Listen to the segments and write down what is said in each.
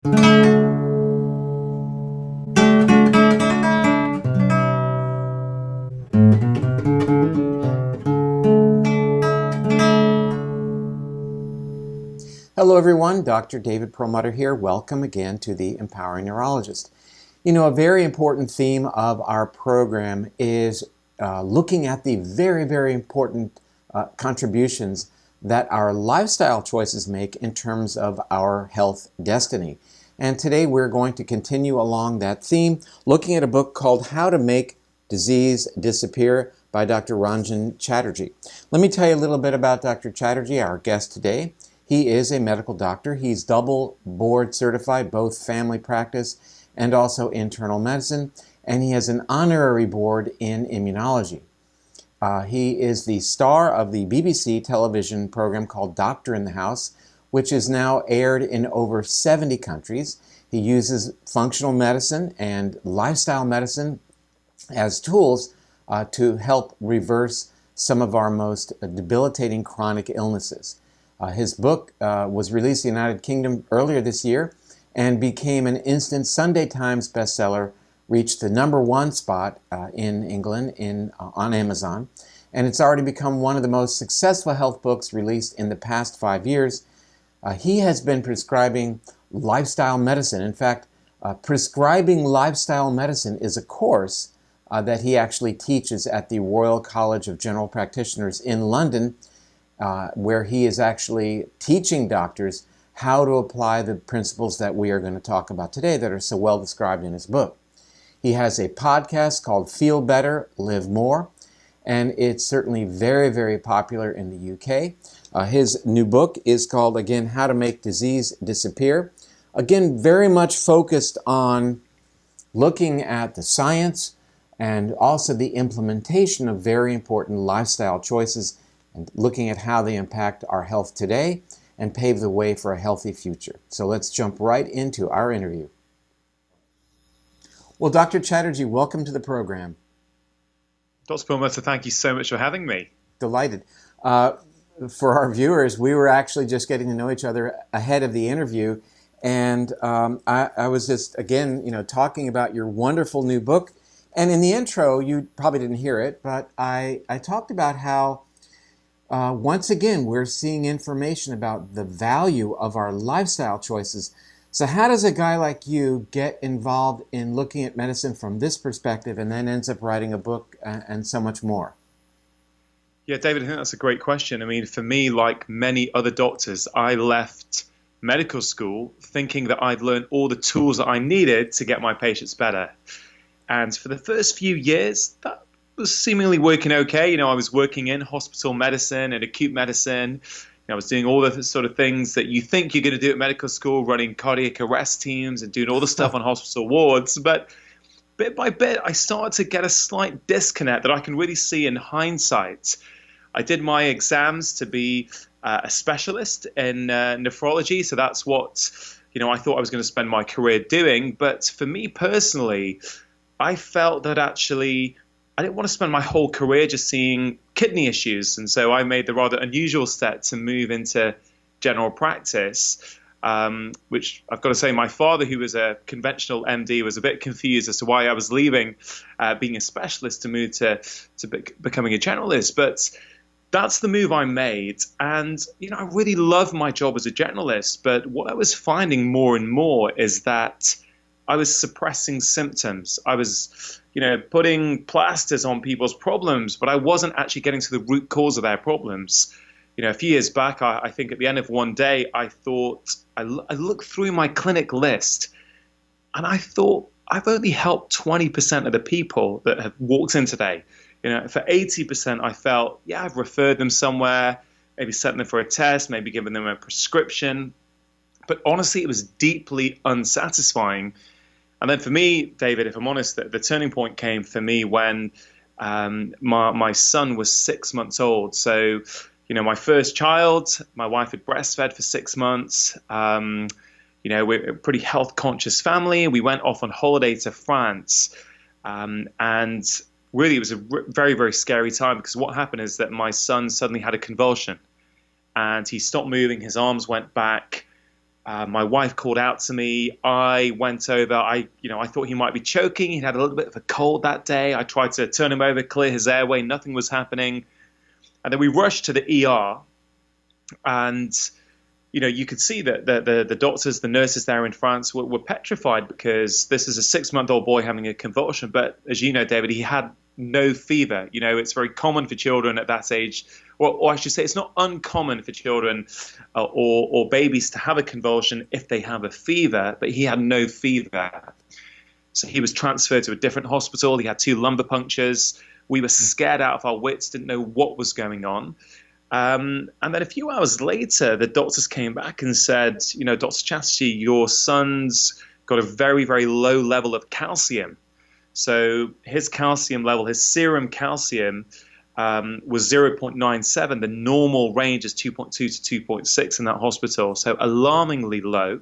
Hello everyone, Dr. David Perlmutter here. Welcome again to the Empowering Neurologist. You know, a very important theme of our program is looking at the very important contributions that our lifestyle choices make in terms of our health destiny. And today we're going to continue along that theme, looking at a book called How to Make Disease Disappear by Dr. Rangan Chatterjee. Let me tell you a little bit about Dr. Chatterjee, our guest today. He is a medical doctor. He's double board certified, both family practice and also internal medicine, and he has an honorary board in immunology. He is the star of the BBC television program called Doctor in the House, which is now aired in over 70 countries. He uses functional medicine and lifestyle medicine as tools to help reverse some of our most debilitating chronic illnesses. His book was released in the United Kingdom earlier this year and became an instant Sunday Times bestseller, reached the #1 spot in England on Amazon, and it's already become one of the most successful health books released in the past 5 years. He has been prescribing lifestyle medicine. In fact, Prescribing Lifestyle Medicine is a course that he actually teaches at the Royal College of General Practitioners in London, where he is actually teaching doctors how to apply the principles that we are going to talk about today that are so well described in his book. He has a podcast called Feel Better, Live More, and it's certainly very popular in the UK. His new book is called, again, How to Make Disease Disappear. Again, very much focused on looking at the science and also the implementation of very important lifestyle choices and looking at how they impact our health today and pave the way for a healthy future. So let's jump right into our interview. Well, Dr. Chatterjee, welcome to the program. Dr. Perlmutter, thank you so much for having me. Delighted. For our viewers, we were actually just getting to know each other ahead of the interview, and I was just, again, talking about your wonderful new book. And in the intro, you probably didn't hear it, but I talked about how once again, we're seeing information about the value of our lifestyle choices. So how does a guy like you get involved in looking at medicine from this perspective and then ends up writing a book and so much more? Yeah, David, I think that's a great question. I mean, for me, like many other doctors, I left medical school thinking that I'd learned all the tools that I needed to get my patients better. And for the first few years, that was seemingly working okay. I was working in hospital medicine and acute medicine. I was doing all the sort of things that you think you're going to do at medical school, running cardiac arrest teams and doing all the stuff on hospital wards. But bit by bit, I started to get a slight disconnect that I can really see in hindsight. I did my exams to be a specialist in nephrology, so that's what I thought I was going to spend my career doing. But for me personally, I felt that actually I didn't want to spend my whole career just seeing kidney issues. And so I made the rather unusual step to move into general practice, which I've got to say, my father, who was a conventional MD, was a bit confused as to why I was leaving being a specialist to move to becoming a generalist. But that's the move I made. And, I really love my job as a generalist. But what I was finding more and more is that I was suppressing symptoms. I was, putting plasters on people's problems, but I wasn't actually getting to the root cause of their problems. A few years back, I think at the end of one day, I thought, I looked through my clinic list and I thought, I've only helped 20% of the people that have walked in today. For 80%, I felt, I've referred them somewhere, maybe sent them for a test, maybe given them a prescription. But honestly, it was deeply unsatisfying. And then for me, David, if I'm honest, the turning point came for me when my son was 6 months old. So, my first child, my wife had breastfed for 6 months. We're a pretty health conscious family. We went off on holiday to France. And really, it was a very scary time because what happened is that my son suddenly had a convulsion and he stopped moving. His arms went back. My wife called out to me. I went over. I thought he might be choking. He had a little bit of a cold that day. I tried to turn him over, clear his airway. Nothing was happening. And then we rushed to the ER, and you could see that the doctors, the nurses there in France were petrified, because this is a 6-month-old boy having a convulsion. But as you know, David, he had no fever. It's very common for children at that age, or I should say, it's not uncommon for children or babies to have a convulsion if they have a fever, but he had no fever. So he was transferred to a different hospital. He had 2 lumbar punctures. We were scared out of our wits, didn't know what was going on. And then a few hours later, the doctors came back and said, Dr. Chatterjee, your son's got a very, very low level of calcium. So his calcium level, his serum calcium, was 0.97. The normal range is 2.2 to 2.6 in that hospital, so alarmingly low.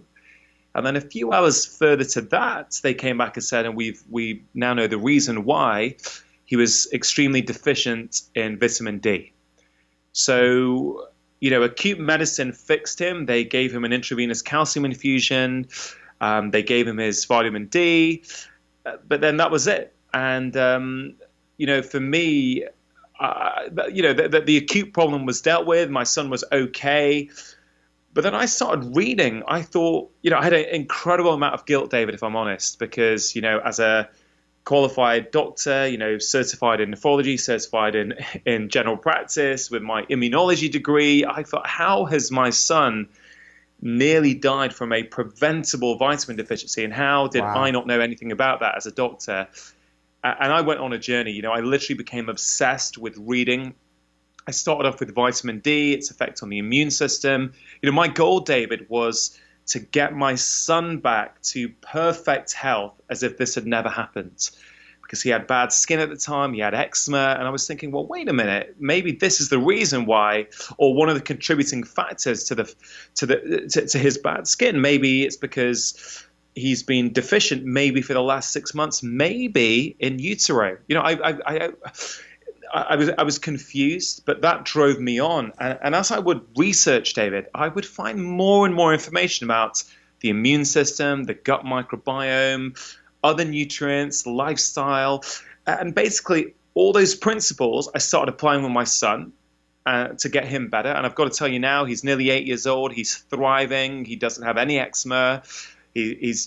And then a few hours further to that, they came back and said, and we now know the reason why, he was extremely deficient in vitamin D. So, acute medicine fixed him. They gave him an intravenous calcium infusion. They gave him his vitamin D, but then that was it. And, for me, the acute problem was dealt with. My son was okay. But then I started reading. I thought, I had an incredible amount of guilt, David, if I'm honest, because, as a qualified doctor, certified in nephrology, certified in general practice with my immunology degree, I thought, how has my son nearly died from a preventable vitamin deficiency, and how did I not know anything about that as a doctor? And I went on a journey. I literally became obsessed with reading. I started off with vitamin D, its effect on the immune system. My goal, David, was to get my son back to perfect health as if this had never happened, because he had bad skin at the time, he had eczema, and I was thinking, well, wait a minute, maybe this is the reason why, or one of the contributing factors to his bad skin. Maybe it's because he's been deficient, maybe for the last 6 months, maybe in utero. I was confused, but that drove me on. And as I would research, David, I would find more and more information about the immune system, the gut microbiome, other nutrients, lifestyle, and basically all those principles I started applying with my son to get him better. And I've got to tell you now, he's nearly 8 years old. He's thriving. He doesn't have any eczema. He's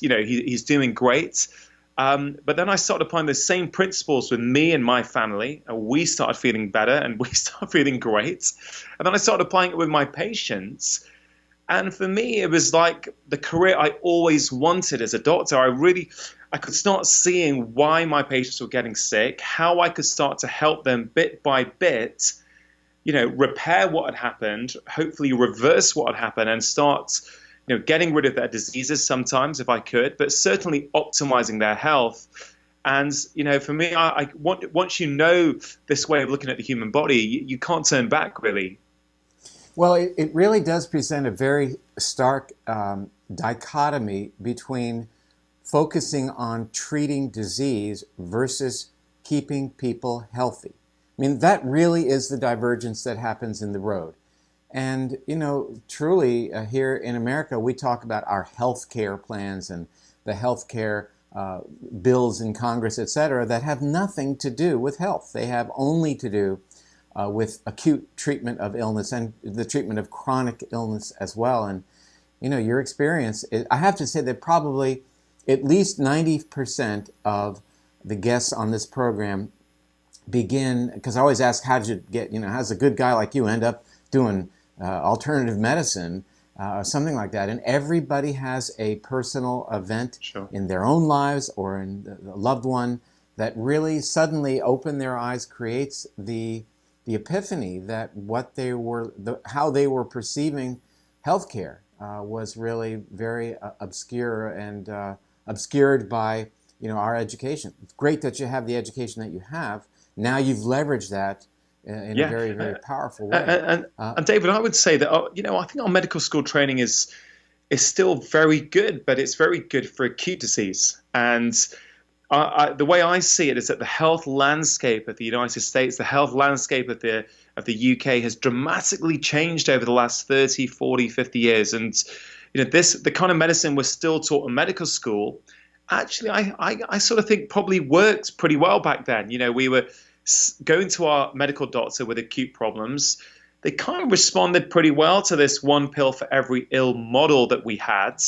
doing great. But then I started applying the same principles with me and my family, and we started feeling better, and we started feeling great. And then I started applying it with my patients. And for me, it was like the career I always wanted as a doctor. I could start seeing why my patients were getting sick, how I could start to help them bit by bit, repair what had happened, hopefully reverse what had happened, and start getting rid of their diseases sometimes if I could, but certainly optimizing their health. And, for me, once you know this way of looking at the human body, you can't turn back, really. Well, it really does present a very stark dichotomy between focusing on treating disease versus keeping people healthy. I mean, that really is the divergence that happens in the road. And, truly here in America, we talk about our health care plans and the health care bills in Congress, et cetera, that have nothing to do with health. They have only to do with acute treatment of illness and the treatment of chronic illness as well. And, your experience, I have to say that probably at least 90% of the guests on this program begin, because I always ask, how did you get, how's a good guy like you end up doing alternative medicine, something like that. And everybody has a personal event in their own lives or in the loved one that really suddenly opened their eyes, creates the epiphany that how they were perceiving healthcare was really very obscure and obscured by our education. It's great that you have the education that you have. Now you've leveraged that in a very, very powerful way. And David, I would say that I think our medical school training is still very good, but it's very good for acute disease. And the way I see it is that the health landscape of the United States, the health landscape of the UK has dramatically changed over the last 30, 40, 50 years. And the kind of medicine we're still taught in medical school, actually, I sort of think probably worked pretty well back then. We were going to our medical doctor with acute problems. They kind of responded pretty well to this one pill for every ill model that we had.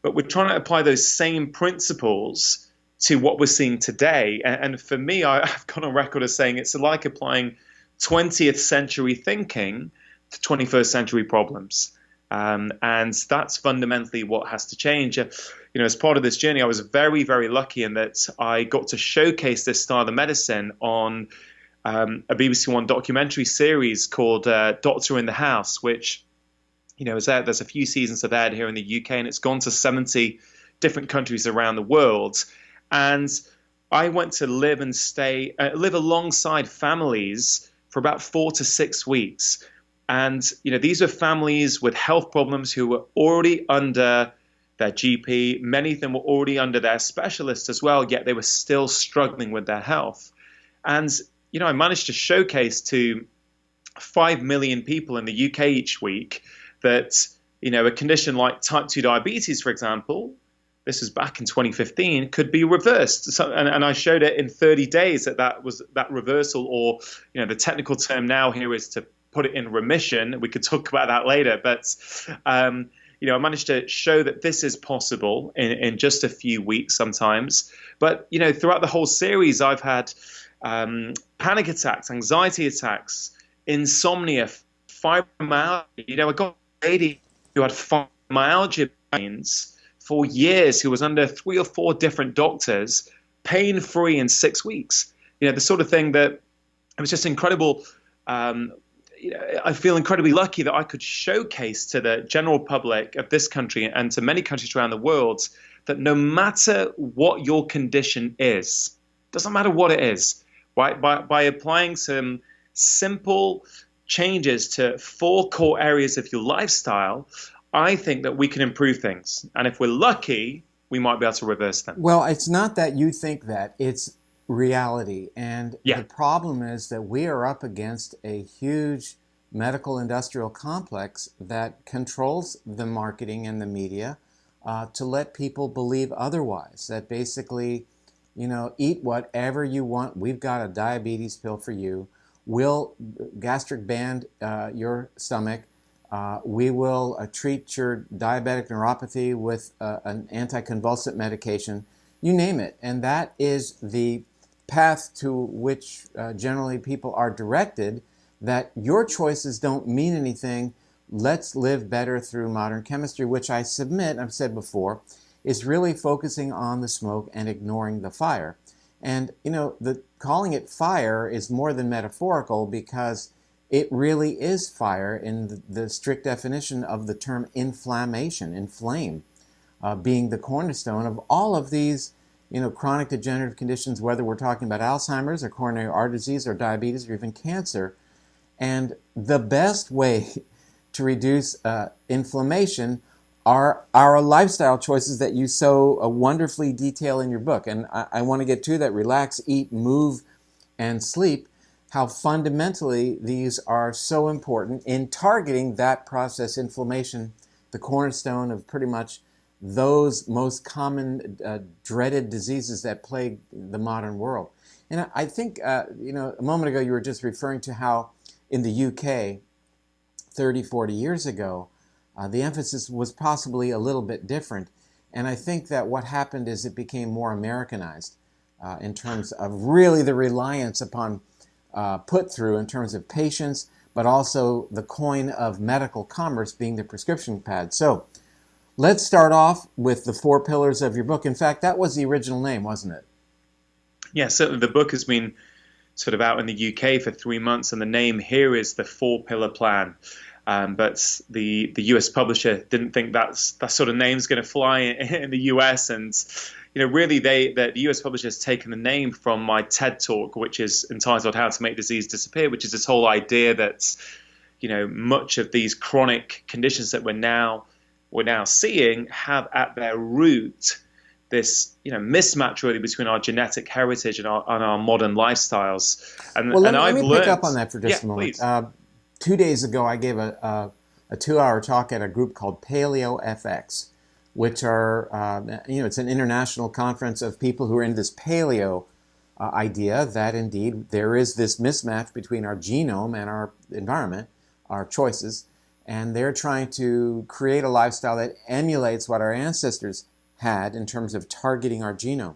But we're trying to apply those same principles to what we're seeing today. And for me, I've gone on record as saying it's like applying 20th century thinking to 21st century problems. And that's fundamentally what has to change. As part of this journey, I was very, very lucky in that I got to showcase this style of medicine on a BBC One documentary series called Doctor in the House, which, is out. There's a few seasons of that here in the UK, and it's gone to 70 different countries around the world. And I went to live alongside families for about 4 to 6 weeks. And, these are families with health problems who were already under their GP. Many of them were already under their specialist as well, yet they were still struggling with their health. And, I managed to showcase to 5 million people in the UK each week that, a condition like type 2 diabetes, for example, this was back in 2015, could be reversed. So, and I showed it in 30 days that reversal, or, the technical term now here is to put it in remission. We could talk about that later, but I managed to show that this is possible in just a few weeks sometimes. But throughout the whole series, I've had panic attacks, anxiety attacks, insomnia, fibromyalgia. I got a lady who had fibromyalgia pains for years, who was under 3 or 4 different doctors, pain-free in 6 weeks. The sort of thing that it was just incredible. I feel incredibly lucky that I could showcase to the general public of this country and to many countries around the world that no matter what your condition is, doesn't matter what it is, right? By applying some simple changes to 4 core areas of your lifestyle, I think that we can improve things. And if we're lucky, we might be able to reverse them. Well, it's not that you think that, it's reality. And the problem is that we are up against a huge medical industrial complex that controls the marketing and the media to let people believe otherwise, that basically, eat whatever you want. We've got a diabetes pill for you. We'll gastric band your stomach. We will treat your diabetic neuropathy with an anticonvulsant medication. You name it. And that is the path to which generally people are directed, that your choices don't mean anything. Let's live better through modern chemistry, which I submit, I've said before, is really focusing on the smoke and ignoring the fire. And, calling it fire is more than metaphorical, because it really is fire in the strict definition of the term inflammation, inflame, being the cornerstone of all of these chronic degenerative conditions, whether we're talking about Alzheimer's or coronary artery disease or diabetes or even cancer. And the best way to reduce inflammation are our lifestyle choices that you so wonderfully detail in your book. And I want to get to that: relax, eat, move, and sleep. How fundamentally these are so important in targeting that process, inflammation, the cornerstone of pretty much those most common dreaded diseases that plague the modern world. And I think, a moment ago you were just referring to how in the UK 30, 40 years ago, the emphasis was possibly a little bit different. And I think that what happened is it became more Americanized in terms of really the reliance upon put through in terms of patients, but also the coin of medical commerce being the prescription pad. So let's start off with the 4 pillars of your book. In fact, that was the original name, wasn't it? Yeah, certainly. The book has been sort of out in the UK for 3 months, and the name here is the 4-pillar plan. But the US publisher didn't think that sort of name's going to fly in the US, and really the US publisher has taken the name from my TED talk, which is entitled "How to Make Disease Disappear," which is this whole idea that much of these chronic conditions that we're now seeing have at their root this mismatch really between our genetic heritage and our modern lifestyles. Let me pick up on that for just a moment. 2 days ago, I gave a a 2-hour talk at a group called PaleoFX, which are, it's an international conference of people who are in this paleo idea that indeed there is this mismatch between our genome and our environment, our choices, and they're trying to create a lifestyle that emulates what our ancestors had in terms of targeting our genome.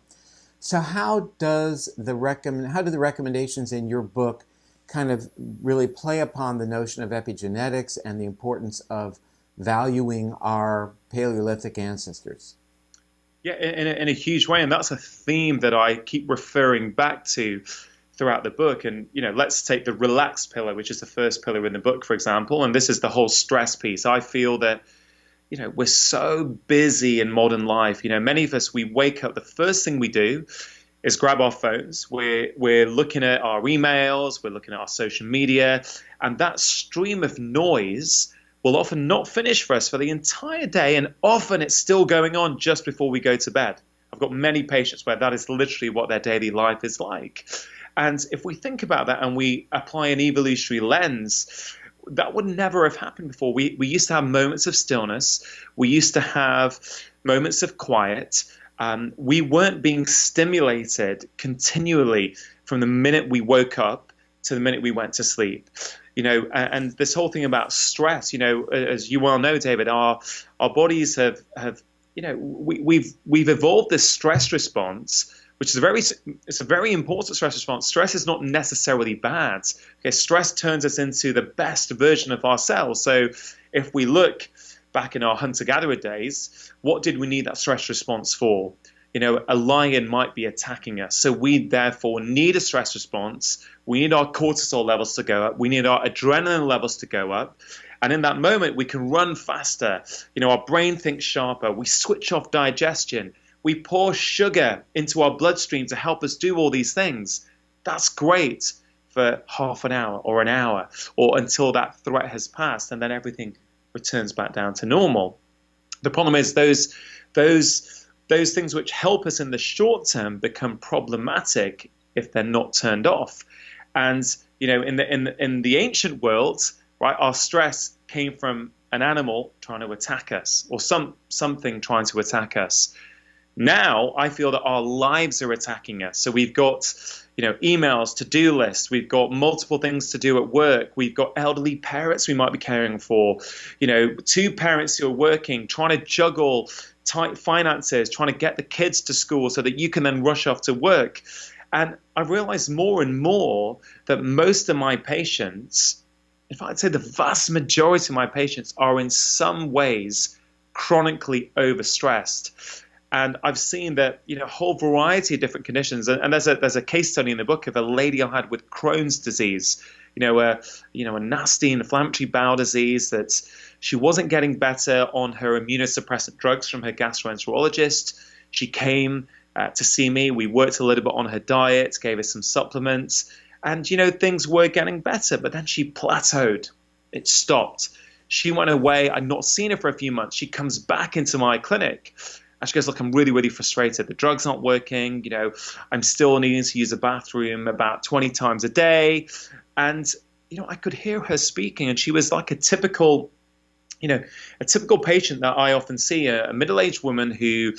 So how do the recommendations in your book kind of really play upon the notion of epigenetics and the importance of valuing our Paleolithic ancestors? Yeah, in a huge way, and that's a theme that I keep referring back to throughout the book. And let's take the relaxed pillar, which is the first pillar in the book, for example. And this is the whole stress piece. I feel that we're so busy in modern life. Many of us, we wake up, the first thing we do is grab our phones. We're looking at our emails, we're looking at our social media, and that stream of noise will often not finish for us for the entire day, and often it's still going on just before we go to bed. I've got many patients where that is literally what their daily life is like. And if we think about that and we apply an evolutionary lens, that would never have happened before. We used to have moments of stillness. We used to have moments of quiet. We weren't being stimulated continually from the minute we woke up to the minute we went to sleep. And this whole thing about stress, as you well know, David, our bodies have we've evolved this stress response, which is it's a very important stress response. Stress is not necessarily bad. Okay, stress turns us into the best version of ourselves. So if we look back in our hunter-gatherer days, what did we need that stress response for? A lion might be attacking us. So we therefore need a stress response. We need our cortisol levels to go up. We need our adrenaline levels to go up. And in that moment, we can run faster. Our brain thinks sharper. We switch off digestion. We pour sugar into our bloodstream to help us do all these things. That's great for half an hour or an hour, or until that threat has passed, and then everything returns back down to normal. The problem is those things which help us in the short term become problematic if they're not turned off. And in the ancient world, right, our stress came from an animal trying to attack us, or something trying to attack us. Now I feel that our lives are attacking us. So we've got emails, to-do lists, we've got multiple things to do at work, we've got elderly parents we might be caring for, two parents who are working, trying to juggle tight finances, trying to get the kids to school so that you can then rush off to work. And I've realized more and more that most of my patients, in fact, I'd say the vast majority of my patients, are in some ways chronically overstressed. And I've seen that, a whole variety of different conditions. And there's a case study in the book of a lady I had with Crohn's disease, a nasty inflammatory bowel disease that she wasn't getting better on her immunosuppressant drugs from her gastroenterologist. She came to see me. We worked a little bit on her diet, gave her some supplements, and, things were getting better. But then she plateaued. It stopped. She went away. I'd not seen her for a few months. She comes back into my clinic. And she goes, look, I'm really, really frustrated. The drugs aren't working. I'm still needing to use the bathroom about 20 times a day. And, I could hear her speaking, and she was like a typical patient that I often see, a middle-aged woman who,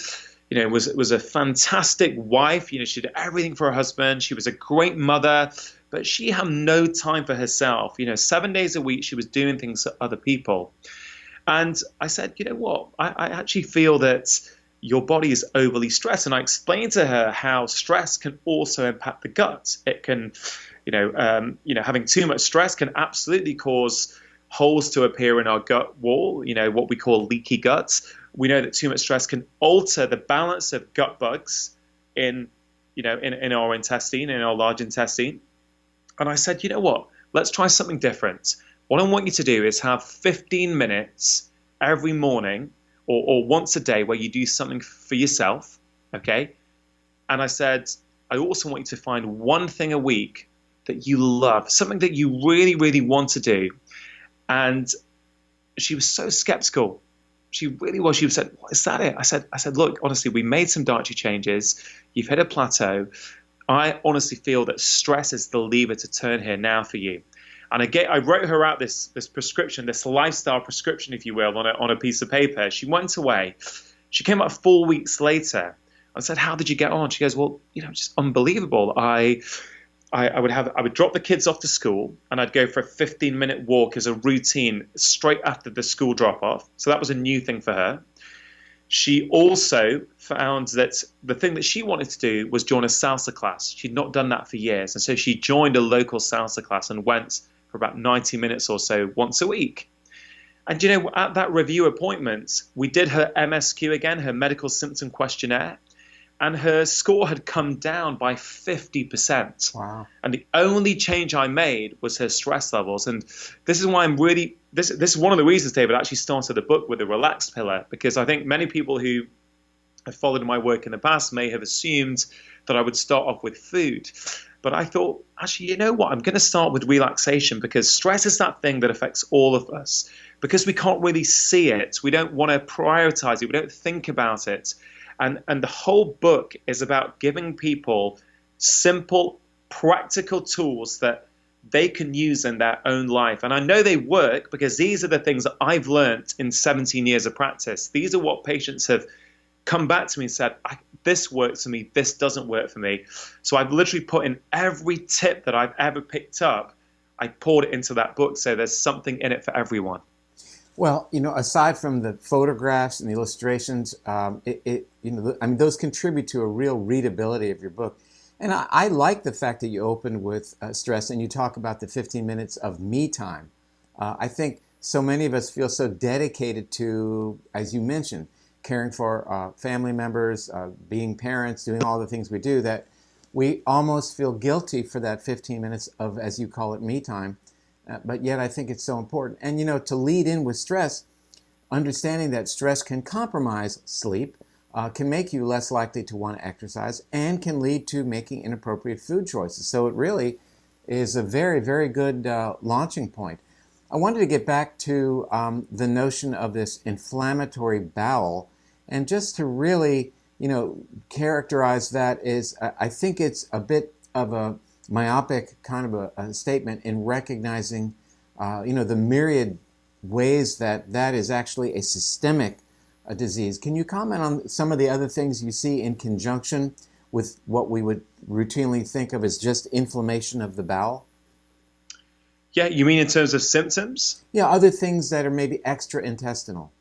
was a fantastic wife. She did everything for her husband. She was a great mother, but she had no time for herself. 7 days a week, she was doing things for other people. And I said, what? I actually feel that your body is overly stressed. And I explained to her how stress can also impact the gut. It can, having too much stress can absolutely cause holes to appear in our gut wall, what we call leaky guts. We know that too much stress can alter the balance of gut bugs in our intestine, in our large intestine. And I said, what? Let's try something different. What I want you to do is have 15 minutes every morning or once a day where you do something for yourself, okay? And I said, I also want you to find one thing a week that you love, something that you really, really want to do. And she was so skeptical. She really was. She said, "What is that? It?" I said, look, honestly, we made some dietary changes. You've hit a plateau. I honestly feel that stress is the lever to turn here now for you. And I wrote her out this prescription, this lifestyle prescription, if you will, on a piece of paper. She went away. She came up 4 weeks later. I said, "How did you get on?" She goes, "Well, just unbelievable. I would drop the kids off to school, and I'd go for a 15-minute walk as a routine straight after the school drop-off." So that was a new thing for her. She also found that the thing that she wanted to do was join a salsa class. She'd not done that for years. And so she joined a local salsa class and went for about 90 minutes or so once a week. And, at that review appointment, we did her MSQ again, her medical symptom questionnaire, and her score had come down by 50%. Wow. And the only change I made was her stress levels. And this is why this is one of the reasons, David, I actually started the book with the relaxed pillar, because I think many people who have followed my work in the past may have assumed that I would start off with food. But I thought, actually, you know what? I'm going to start with relaxation, because stress is that thing that affects all of us. Because we can't really see it. We don't want to prioritize it. We don't think about it. And the whole book is about giving people simple, practical tools that they can use in their own life. And I know they work, because these are the things that I've learned in 17 years of practice. These are what patients have come back to me and said, this works for me, this doesn't work for me. So I've literally put in every tip that I've ever picked up. I poured it into that book, so there's something in it for everyone. Well, aside from the photographs and the illustrations, those contribute to a real readability of your book. And I like the fact that you open with stress and you talk about the 15 minutes of me time. I think so many of us feel so dedicated to, as you mentioned, caring for family members, being parents, doing all the things we do, that we almost feel guilty for that 15 minutes of, as you call it, me time. But yet I think it's so important. And, to lead in with stress, understanding that stress can compromise sleep, can make you less likely to want to exercise, and can lead to making inappropriate food choices. So it really is a very, very good launching point. I wanted to get back to the notion of this inflammatory bowel, and just to really, characterize that is, I think it's a bit of a myopic kind of a statement in recognizing, the myriad ways that is actually a systemic disease. Can you comment on some of the other things you see in conjunction with what we would routinely think of as just inflammation of the bowel? Yeah, you mean in terms of symptoms? Yeah, other things that are maybe extra-intestinal.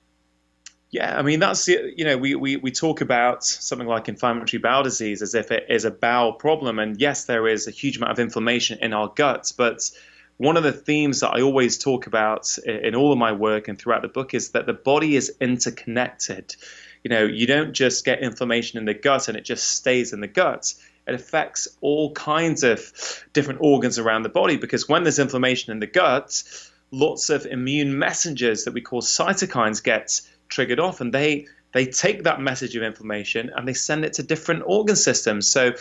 Yeah, I mean, that's, we talk about something like inflammatory bowel disease as if it is a bowel problem. And yes, there is a huge amount of inflammation in our guts. But one of the themes that I always talk about in all of my work and throughout the book is that the body is interconnected. You don't just get inflammation in the gut and it just stays in the gut. It affects all kinds of different organs around the body, because when there's inflammation in the gut, lots of immune messengers that we call cytokines get triggered off, and they take that message of inflammation and they send it to different organ systems. So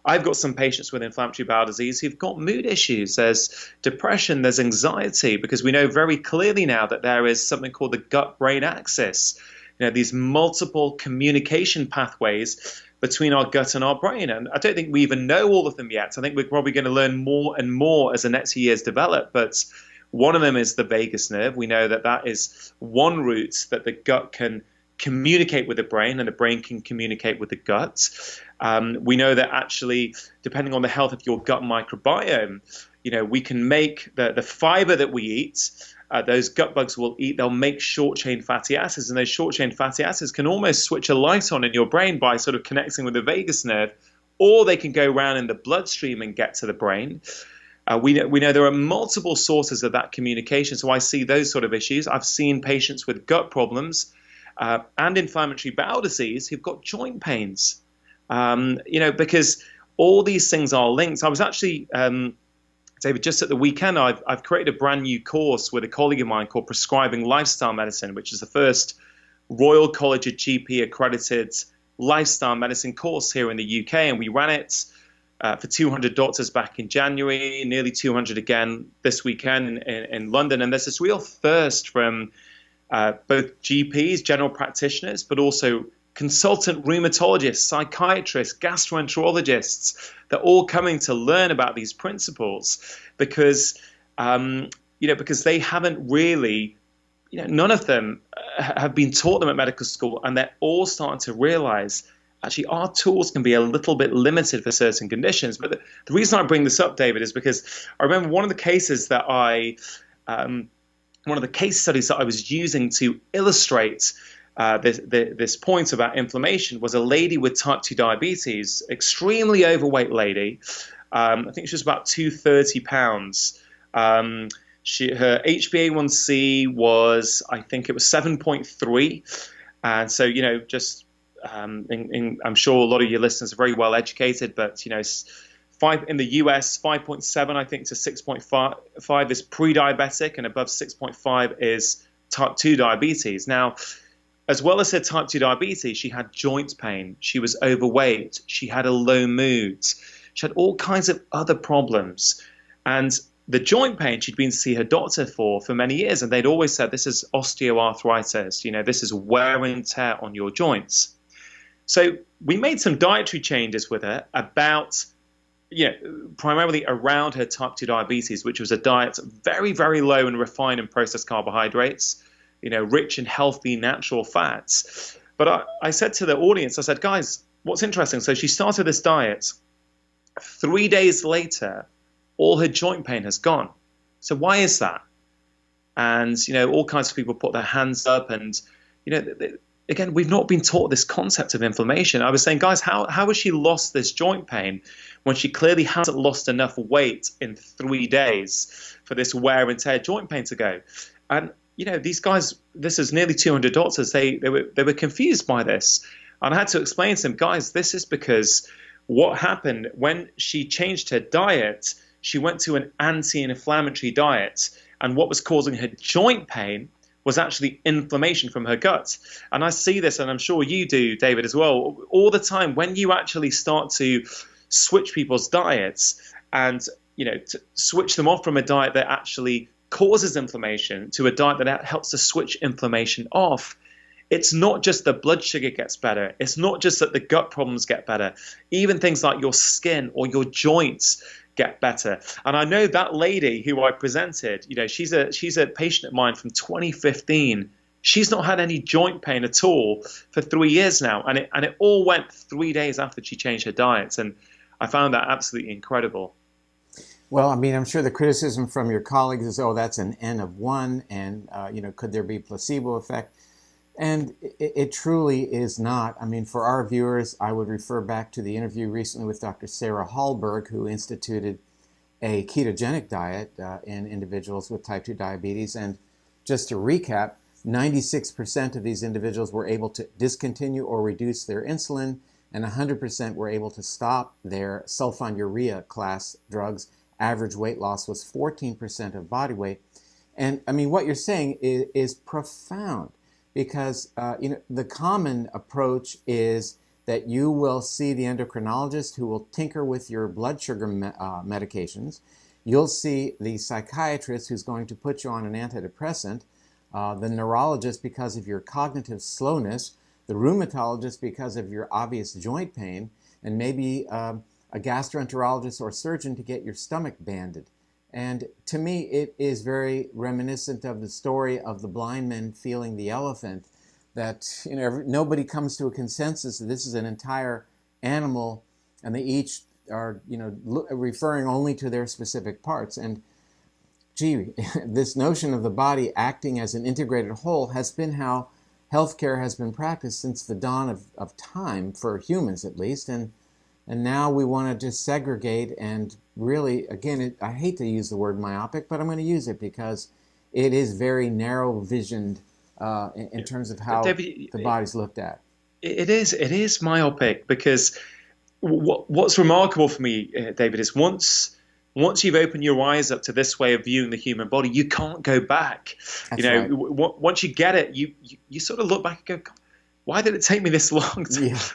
I've got some patients with inflammatory bowel disease who've got mood issues, there's depression, there's anxiety, because we know very clearly now that there is something called the gut-brain axis, these multiple communication pathways between our gut and our brain. And I don't think we even know all of them yet. I think we're probably going to learn more and more as the next years develop. But one of them is the vagus nerve. We know that is one route that the gut can communicate with the brain, and the brain can communicate with the gut. We know that actually, depending on the health of your gut microbiome, we can make the fiber that we eat, those gut bugs will eat, they'll make short-chain fatty acids, and those short-chain fatty acids can almost switch a light on in your brain by sort of connecting with the vagus nerve, or they can go around in the bloodstream and get to the brain. We know there are multiple sources of that communication, so I see those sort of issues. I've seen patients with gut problems and inflammatory bowel disease who've got joint pains, because all these things are linked. I was actually, David, just at the weekend, I've created a brand new course with a colleague of mine called Prescribing Lifestyle Medicine, which is the first Royal College of GP accredited lifestyle medicine course here in the UK, and we ran it for 200 doctors back in January, nearly 200 again this weekend in London. And there's this real thirst from both GPs, general practitioners, but also consultant rheumatologists, psychiatrists, gastroenterologists. They're all coming to learn about these principles, because because they haven't really, none of them have been taught them at medical school, and they're all starting to realize actually our tools can be a little bit limited for certain conditions. But the reason I bring this up, David, is because I remember one of the cases that one of the case studies that I was using to illustrate this point about inflammation was a lady with type 2 diabetes, extremely overweight lady. I think she was about 230 pounds. Her HbA1c was, I think it was 7.3. And so, just I'm sure a lot of your listeners are very well educated, but, in the US, 5.7, I think, to 6.5 is pre-diabetic, and above 6.5 is type 2 diabetes. Now, as well as her type 2 diabetes, she had joint pain, she was overweight, she had a low mood, she had all kinds of other problems. And the joint pain, she'd been to see her doctor for many years, and they'd always said, this is osteoarthritis, this is wear and tear on your joints. So we made some dietary changes with her about, primarily around her type 2 diabetes, which was a diet very, very low in refined and processed carbohydrates, rich in healthy natural fats. But I said to the audience, I said, guys, what's interesting? So she started this diet. 3 days later, all her joint pain has gone. So why is that? And, all kinds of people put their hands up, and, again, we've not been taught this concept of inflammation. I was saying, guys, how has she lost this joint pain when she clearly hasn't lost enough weight in 3 days for this wear and tear joint pain to go? And, these guys, this is nearly 200 doctors, they were confused by this. And I had to explain to them, guys, this is because what happened when she changed her diet, she went to an anti-inflammatory diet. And what was causing her joint pain was actually inflammation from her gut. And I see this, and I'm sure you do, David, as well, all the time. When you actually start to switch people's diets and, to switch them off from a diet that actually causes inflammation to a diet that helps to switch inflammation off, it's not just the blood sugar gets better. It's not just that the gut problems get better. Even things like your skin or your joints get better. And I know that lady who I presented, she's a patient of mine from 2015. She's not had any joint pain at all for 3 years now. And it all went 3 days after she changed her diet. And I found that absolutely incredible. Well, I mean, I'm sure the criticism from your colleagues is, oh, that's an N of 1, and, could there be placebo effect? And it truly is not. I mean, for our viewers, I would refer back to the interview recently with Dr. Sarah Hallberg, who instituted a ketogenic diet in individuals with type 2 diabetes. And just to recap, 96% of these individuals were able to discontinue or reduce their insulin, and 100% were able to stop their sulfonylurea class drugs. Average weight loss was 14% of body weight. And I mean, what you're saying is profound. Because the common approach is that you will see the endocrinologist who will tinker with your blood sugar medications. You'll see the psychiatrist who's going to put you on an antidepressant, the neurologist because of your cognitive slowness, the rheumatologist because of your obvious joint pain, and maybe a gastroenterologist or surgeon to get your stomach banded. And to me, it is very reminiscent of the story of the blind men feeling the elephant, that nobody comes to a consensus that this is an entire animal, and they each are referring only to their specific parts. And gee, this notion of the body acting as an integrated whole has been how healthcare has been practiced since the dawn of time, for humans at least. And now we want to just segregate and really, again, I hate to use the word myopic, but I'm going to use it because it is very narrow-visioned in terms of how the body's looked at. It is myopic because what's remarkable for me, David, is once you've opened your eyes up to this way of viewing the human body, you can't go back. That's right. Once you get it, you sort of look back and go, why did it take me this long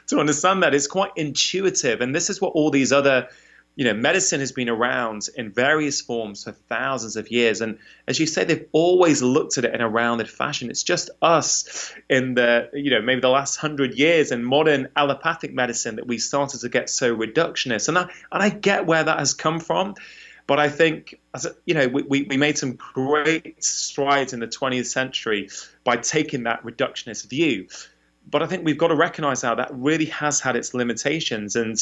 to understand that? It's quite intuitive. And this is what all these other, medicine has been around in various forms for thousands of years. And as you say, they've always looked at it in a rounded fashion. It's just us in the, maybe the last 100 years in modern allopathic medicine that we started to get so reductionist. And I get where that has come from. But I think, we made some great strides in the 20th century by taking that reductionist view. But I think we've got to recognize now that really has had its limitations. And,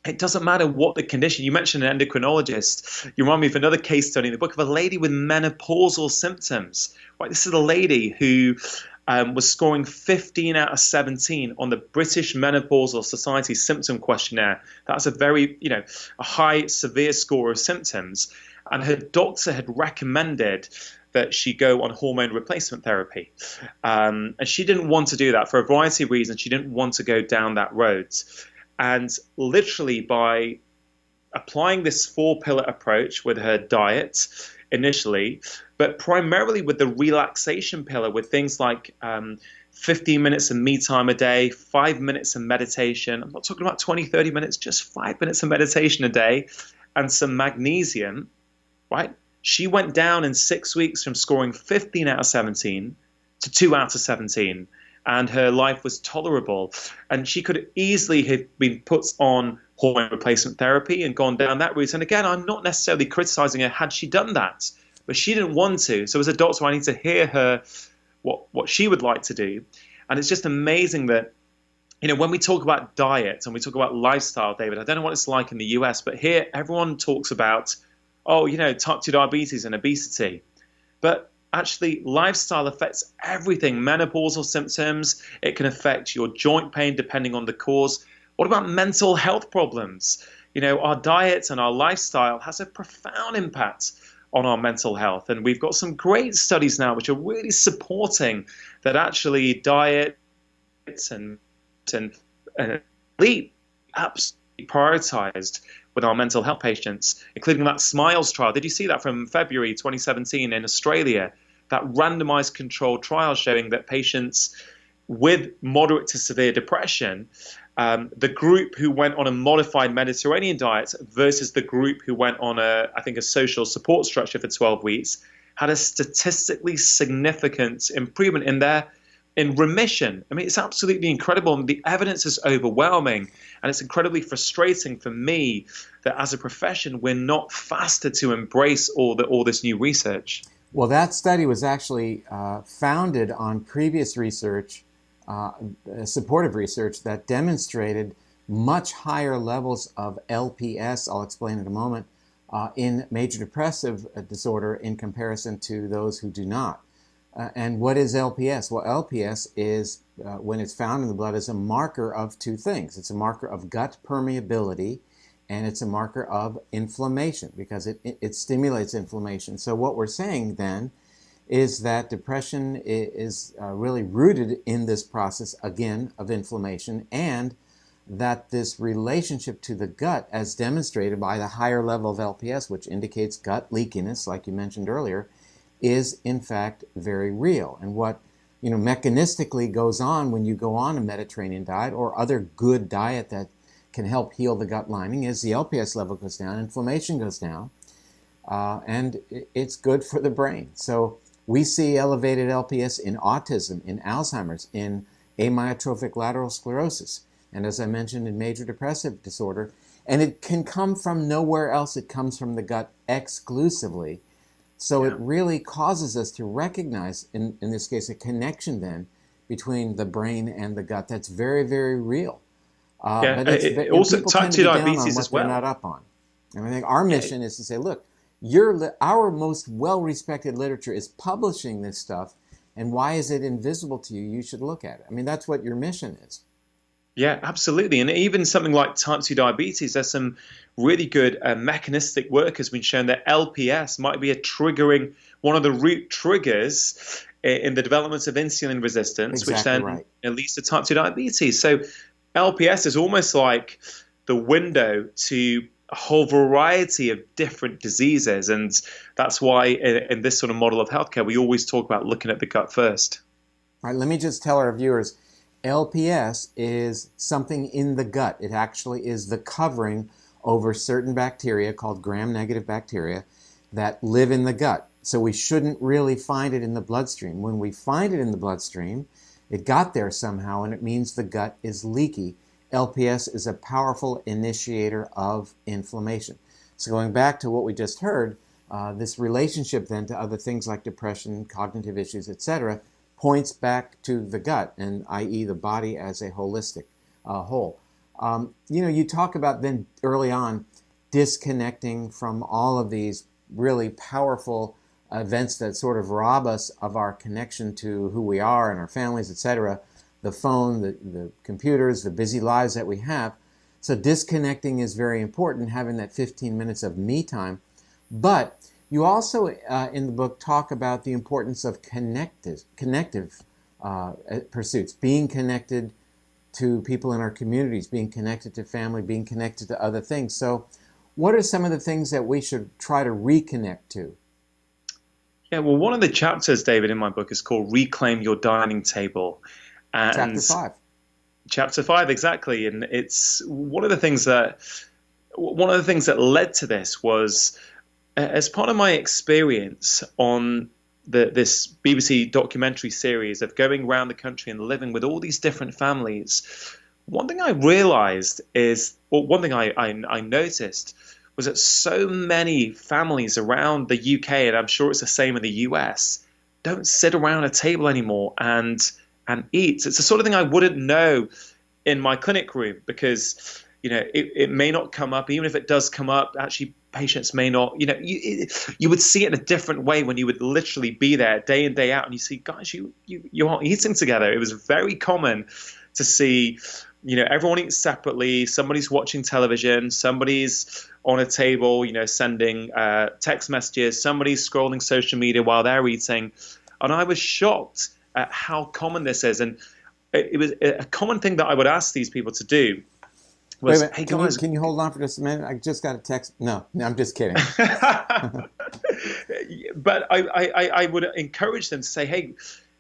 it doesn't matter what the condition. You mentioned an endocrinologist. You remind me of another case study in the book of a lady with menopausal symptoms. Right, this is a lady who was scoring 15 out of 17 on the British Menopausal Society symptom questionnaire. That's a very, a high, severe score of symptoms. And her doctor had recommended that she go on hormone replacement therapy. And she didn't want to do that for a variety of reasons. She didn't want to go down that road. And literally by applying this 4-pillar approach with her diet initially, but primarily with the relaxation pillar, with things like 15 minutes of me time a day, 5 minutes of meditation. I'm not talking about 20, 30 minutes, just 5 minutes of meditation a day, and some magnesium, right? She went down in 6 weeks from scoring 15 out of 17 to 2 out of 17. And her life was tolerable. And she could easily have been put on hormone replacement therapy and gone down that route. And again, I'm not necessarily criticizing her had she done that, but she didn't want to. So as a doctor, I need to hear her, what she would like to do. And it's just amazing that, when we talk about diet and we talk about lifestyle, David, I don't know what it's like in the US, but here everyone talks about, type 2 diabetes and obesity. But actually, lifestyle affects everything. Menopausal symptoms, it can affect your joint pain depending on the cause. What about mental health problems? Our diet and our lifestyle has a profound impact on our mental health. And we've got some great studies now which are really supporting that actually diet and sleep absolutely prioritized with our mental health patients, including that SMILES trial. Did you see that from February 2017 in Australia? That randomized controlled trial showing that patients with moderate to severe depression, the group who went on a modified Mediterranean diet versus the group who went on a social support structure for 12 weeks, had a statistically significant improvement in remission. I mean, it's absolutely incredible. And the evidence is overwhelming. And it's incredibly frustrating for me that as a profession, we're not faster to embrace all this new research. Well, that study was actually founded on previous research, supportive research, that demonstrated much higher levels of LPS, I'll explain in a moment, in major depressive disorder in comparison to those who do not. And what is LPS? Well, LPS is, when it's found in the blood, is a marker of two things. It's a marker of gut permeability, and it's a marker of inflammation because it stimulates inflammation. So what we're saying then is that depression is really rooted in this process, again, of inflammation, and that this relationship to the gut, as demonstrated by the higher level of LPS, which indicates gut leakiness, like you mentioned earlier, is in fact very real. And what mechanistically goes on when you go on a Mediterranean diet or other good diet that can help heal the gut lining is the LPS level goes down, inflammation goes down, and it's good for the brain. So we see elevated LPS in autism, in Alzheimer's, in amyotrophic lateral sclerosis, and as I mentioned, in major depressive disorder. And it can come from nowhere else. It comes from the gut exclusively. So it really causes us to recognize, in this case, a connection then between the brain and the gut that's very, very real. But it's also type 2 diabetes as well. They're not up on. And I think our mission is to say, look, our most well-respected literature is publishing this stuff, and why is it invisible to you? You should look at it. I mean, that's what your mission is. Yeah, absolutely. And even something like type 2 diabetes, there's some really good mechanistic work has been shown that LPS might be one of the root triggers in the development of insulin resistance, which then leads to type 2 diabetes. So LPS is almost like the window to a whole variety of different diseases. And that's why in this sort of model of healthcare, we always talk about looking at the gut first. All right, let me just tell our viewers, LPS is something in the gut. It actually is the covering over certain bacteria called gram-negative bacteria that live in the gut. So we shouldn't really find it in the bloodstream. When we find it in the bloodstream, it got there somehow, and it means the gut is leaky. LPS is a powerful initiator of inflammation. So going back to what we just heard, this relationship then to other things like depression, cognitive issues, etc., points back to the gut, and i.e. the body as a holistic whole. You talk about then early on disconnecting from all of these really powerful events that sort of rob us of our connection to who we are and our families, etc., the phone, the computers, the busy lives that we have. So disconnecting is very important, having that 15 minutes of me time. But you also, in the book, talk about the importance of connective pursuits, being connected to people in our communities, being connected to family, being connected to other things. So what are some of the things that we should try to reconnect to? Yeah, well, one of the chapters, David, in my book is called Reclaim Your Dining Table. And Chapter 5. Chapter 5, exactly. And it's one of the things that led to this was, as part of my experience on this BBC documentary series of going around the country and living with all these different families, one thing I realized is, or one thing I noticed was that so many families around the UK, and I'm sure it's the same in the US, don't sit around a table anymore and eat. It's the sort of thing I wouldn't know in my clinic room, because it may not come up. Even if it does come up, actually patients may not, you would see it in a different way when you would literally be there day in, day out, and you see, guys, you aren't eating together. It was very common to see, everyone eats separately. Somebody's watching television, somebody's on a table, sending text messages, somebody's scrolling social media while they're eating. And I was shocked at how common this is. And it was a common thing that I would ask these people to do was, hey guys, can you hold on for just a minute? I just got a text. No, I'm just kidding. But I would encourage them to say, hey,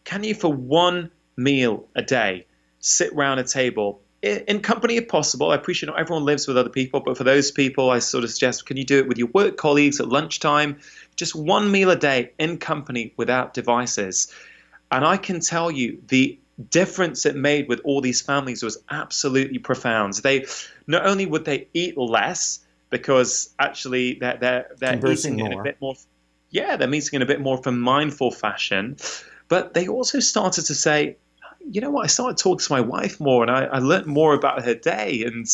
can you for one meal a day sit around a table in company if possible? I appreciate not everyone lives with other people, but for those people, I sort of suggest, can you do it with your work colleagues at lunchtime? Just one meal a day in company without devices. And I can tell you the difference it made with all these families was absolutely profound. They not only would they eat less, because actually they're eating in a bit more, they're eating in a bit more of a mindful fashion, but they also started to say, you know what, I started talking to my wife more, and I learned more about her day, and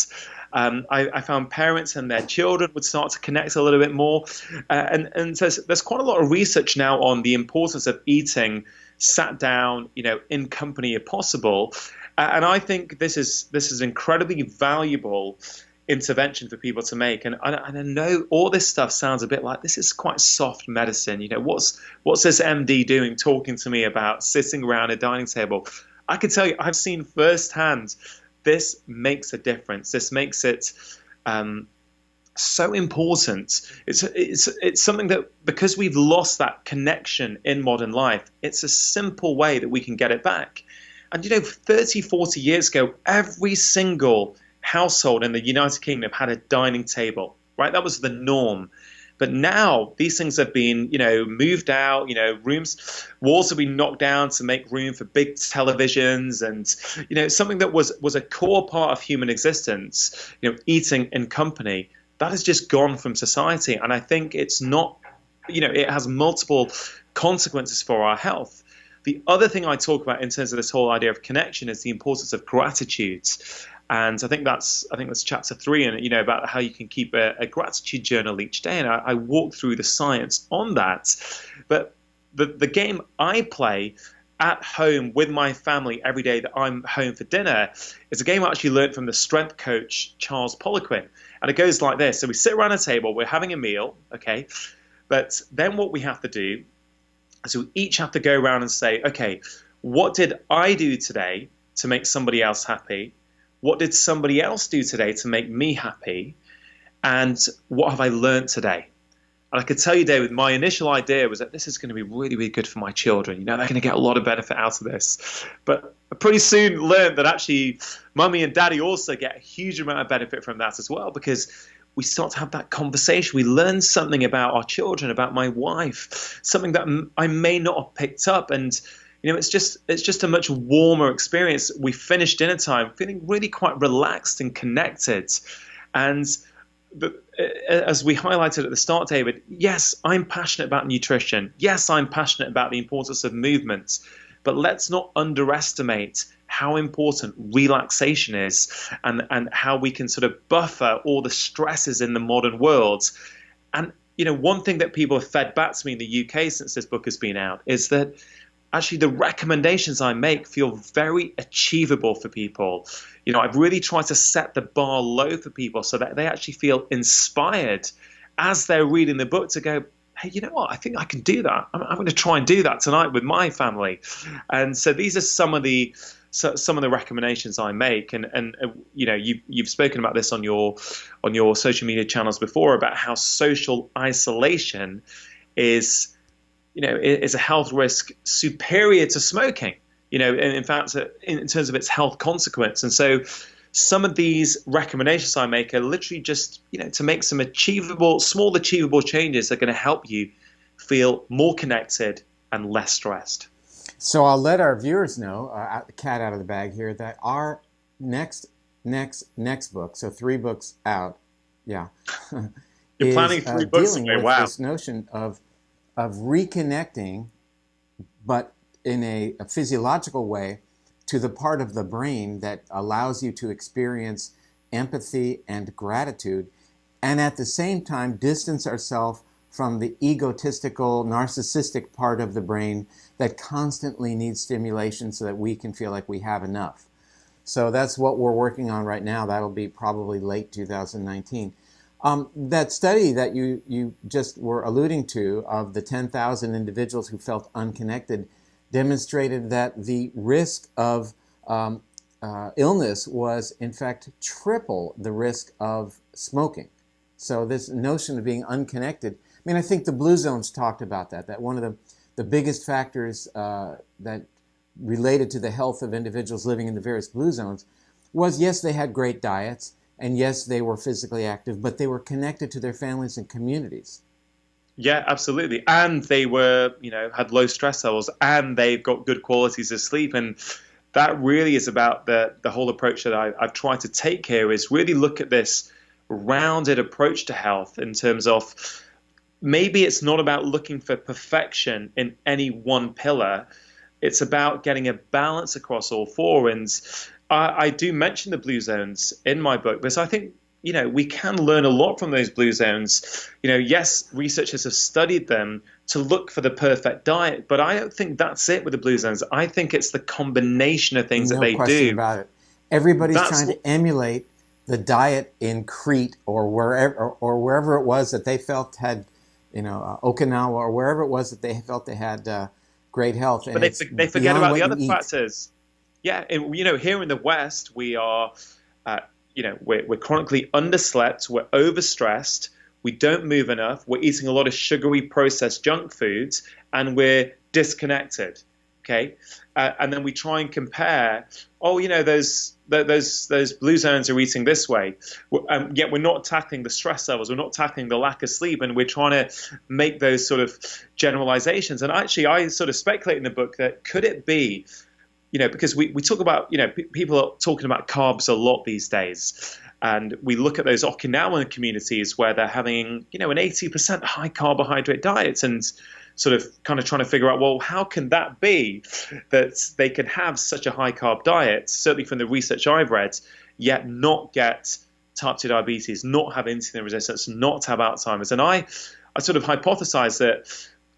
I found parents and their children would start to connect a little bit more, and so there's quite a lot of research now on the importance of eating sat down, in company if possible, and I think this is incredibly valuable intervention for people to make. And I know all this stuff sounds a bit like this is quite soft medicine. What's this MD doing talking to me about sitting around a dining table? I can tell you, I've seen firsthand, this makes a difference. This makes it so important. It's something that, because we've lost that connection in modern life, it's a simple way that we can get it back. And 30, 40 years ago, every single household in the United Kingdom had a dining table, right? That was the norm. But now these things have been, moved out, walls have been knocked down to make room for big televisions, and, something that was a core part of human existence, eating in company, that has just gone from society. And I think it's not, it has multiple consequences for our health. The other thing I talk about in terms of this whole idea of connection is the importance of gratitude. And I think that's chapter 3, and about how you can keep a gratitude journal each day. And I walk through the science on that. But the game I play at home with my family every day that I'm home for dinner is a game I actually learned from the strength coach Charles Poliquin. And it goes like this. So we sit around a table, we're having a meal, okay? But then what we have to do is we each have to go around and say, okay, what did I do today to make somebody else happy? What did somebody else do today to make me happy? And what have I learned today? And I could tell you, David, my initial idea was that this is going to be really, really good for my children. They're going to get a lot of benefit out of this. But I pretty soon learned that actually mummy and daddy also get a huge amount of benefit from that as well, because we start to have that conversation. We learn something about our children, about my wife, something that I may not have picked up. And it's just a much warmer experience. We finish dinner time feeling really quite relaxed and connected. And as we highlighted at the start, David, yes, I'm passionate about nutrition. Yes, I'm passionate about the importance of movement. But let's not underestimate how important relaxation is, and how we can sort of buffer all the stresses in the modern world. And, one thing that people have fed back to me in the UK since this book has been out is that actually the recommendations I make feel very achievable for people. I've really tried to set the bar low for people so that they actually feel inspired as they're reading the book to go, hey, you know what? I think I can do that. I'm going to try and do that tonight with my family. And so these are some of the recommendations I make. And you've spoken about this on your social media channels before, about how social isolation is a health risk superior to smoking, in fact, in terms of its health consequence. And so some of these recommendations I make are literally just, to make some small achievable changes that are going to help you feel more connected and less stressed. So I'll let our viewers know, the cat out of the bag here, that our next book, so 3 books out, yeah, You're planning 3 books dealing away. with Wow. this notion of reconnecting, but in a physiological way, to the part of the brain that allows you to experience empathy and gratitude, and at the same time distance ourselves from the egotistical, narcissistic part of the brain that constantly needs stimulation so that we can feel like we have enough. So that's what we're working on right now. That'll be probably late 2019. That study that you just were alluding to of the 10,000 individuals who felt unconnected demonstrated that the risk of illness was in fact triple the risk of smoking. So this notion of being unconnected, I think the Blue Zones talked about that one of the biggest factors that related to the health of individuals living in the various Blue Zones was, yes, they had great diets, and yes, they were physically active, but they were connected to their families and communities. Yeah, absolutely. And they were, had low stress levels, and they've got good qualities of sleep. And that really is about the whole approach that I've tried to take here, is really look at this rounded approach to health in terms of maybe it's not about looking for perfection in any one pillar. It's about getting a balance across all 4. And I do mention the Blue Zones in my book because I think, we can learn a lot from those Blue Zones. Yes, researchers have studied them to look for the perfect diet, but I don't think that's it with the Blue Zones. I think it's the combination of things that they do. No question about it. Everybody's trying to emulate the diet in Crete or wherever it was that they felt had, Okinawa or wherever it was that they felt they had great health. But they forget about the other factors. Yeah, here in the West, we are, we're chronically underslept, we're overstressed, we don't move enough, we're eating a lot of sugary processed junk foods, and we're disconnected. Okay, and then we try and compare. Oh, those Blue Zones are eating this way, yet we're not tackling the stress levels, we're not tackling the lack of sleep, and we're trying to make those sort of generalizations. And actually, I sort of speculate in the book that could it be, because we talk about, people are talking about carbs a lot these days. And we look at those Okinawan communities where they're having, an 80% high carbohydrate diet, and sort of kind of trying to figure out, well, how can that be that they can have such a high carb diet, certainly from the research I've read, yet not get type 2 diabetes, not have insulin resistance, not have Alzheimer's. And I sort of hypothesize that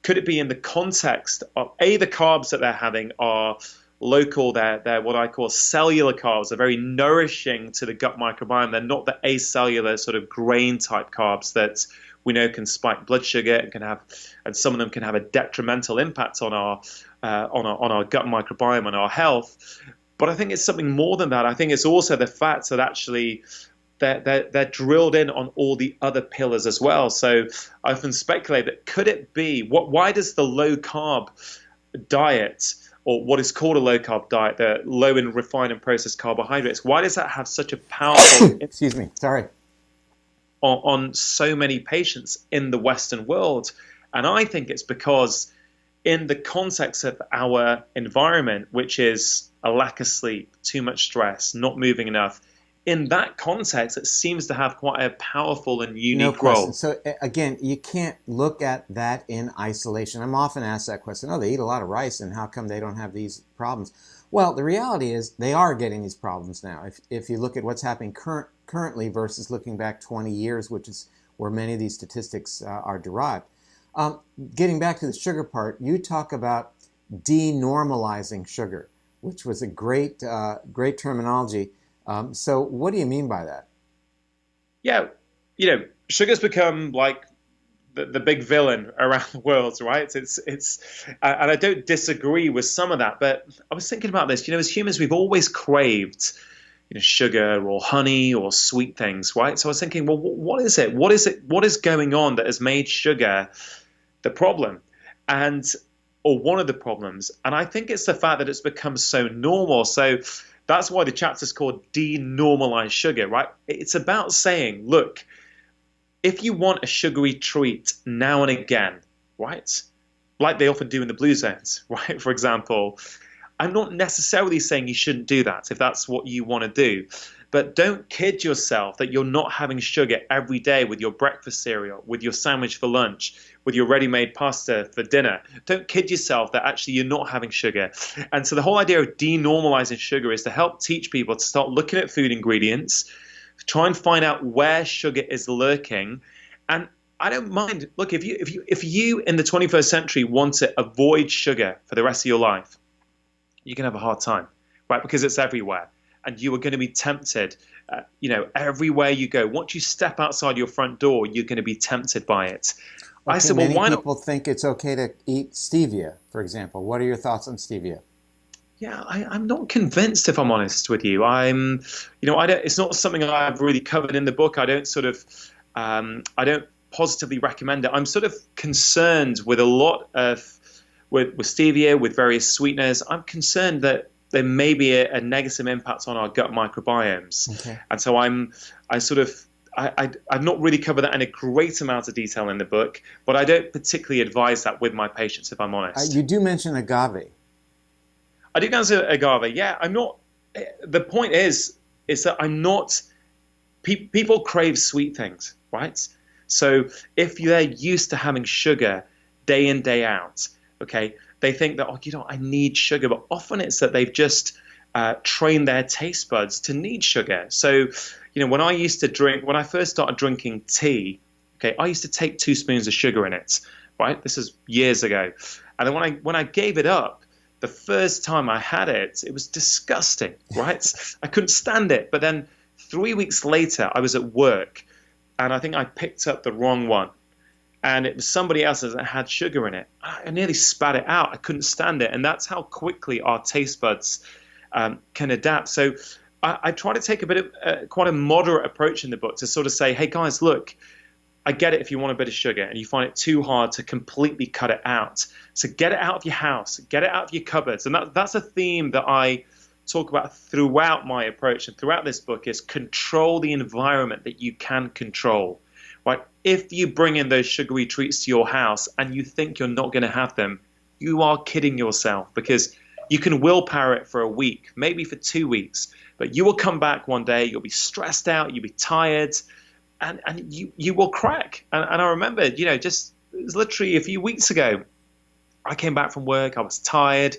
could it be in the context of, the carbs that they're having are local, they're what I call cellular carbs. They're very nourishing to the gut microbiome. They're not the acellular sort of grain type carbs that we know can spike blood sugar and some of them can have a detrimental impact on our gut microbiome and our health. But I think it's something more than that. I think it's also the fact that actually they're drilled in on all the other pillars as well. So I often speculate that could it be, why does the low carb diet, or what is called a low carb diet, the low in refined and processed carbohydrates, why does that have such a powerful excuse me, sorry, on so many patients in the Western world? And I think it's because in the context of our environment, which is a lack of sleep, too much stress, not moving enough, in that context, it seems to have quite a powerful and No unique question. role. So again, you can't look at that in isolation. I'm often asked that question, oh, they eat a lot of rice and how come they don't have these problems? Well, the reality is they are getting these problems now. If you look at what's happening currently versus looking back 20 years, which is where many of these statistics are derived. Getting back to the sugar part, you talk about denormalizing sugar, which was a great terminology. So what do you mean by that? Yeah, sugar's become like the big villain around the world, right? And I don't disagree with some of that, but I was thinking about this. As humans, we've always craved, sugar or honey or sweet things, right? So I was thinking, well, what is it? What is it? What is going on that has made sugar the problem? Or one of the problems. And I think it's the fact that it's become so normal. So that's why the chapter's called Denormalize Sugar, right? It's about saying, look, if you want a sugary treat now and again, right? Like they often do in the blue zones, right? For example, I'm not necessarily saying you shouldn't do that if that's what you want to do. But don't kid yourself that you're not having sugar every day with your breakfast cereal, with your sandwich for lunch, with your ready-made pasta for dinner. Don't kid yourself that actually you're not having sugar. And so the whole idea of denormalizing sugar is to help teach people to start looking at food ingredients, try and find out where sugar is lurking. And I don't mind. Look, if you in the 21st century want to avoid sugar for the rest of your life, you can have a hard time, right? Because it's everywhere. And you are going to be tempted, everywhere you go. Once you step outside your front door, you're going to be tempted by it. Okay, I said, well, why many not? people think it's okay to eat stevia, for example. What are your thoughts on stevia? Yeah, I'm not convinced, if I'm honest with you. I don't. It's not something I've really covered in the book. I don't I don't positively recommend it. I'm sort of concerned with a lot of with stevia, with various sweeteners. I'm concerned that there may be a negative impact on our gut microbiomes. Okay. And so I've not really covered that in a great amount of detail in the book, but I don't particularly advise that with my patients, if I'm honest. You do mention agave. I do answer agave. Yeah, I'm not. The point is that I'm not. People crave sweet things, right? So if they're used to having sugar day in, day out, okay, they think that, I need sugar, but often it's that they've just trained their taste buds to need sugar. So, when I first started drinking tea, okay, I used to take 2 spoons of sugar in it, right? This is years ago. And then when I gave it up, the first time I had it, it was disgusting, right? I couldn't stand it. But then 3 weeks later, I was at work, and I think I picked up the wrong one. And it was somebody else's that had sugar in it. I nearly spat it out. I couldn't stand it. And that's how quickly our taste buds can adapt. So I try to take a bit of quite a moderate approach in the book to sort of say, hey, guys, look, I get it if you want a bit of sugar and you find it too hard to completely cut it out. So get it out of your house. Get it out of your cupboards. And that's a theme that I talk about throughout my approach and throughout this book is control the environment that you can control. Right? If you bring in those sugary treats to your house and you think you're not going to have them, you are kidding yourself because you can willpower it for a week, maybe for 2 weeks, but you will come back one day, you'll be stressed out, you'll be tired, and you will crack. And I remember, just it was literally a few weeks ago, I came back from work, I was tired,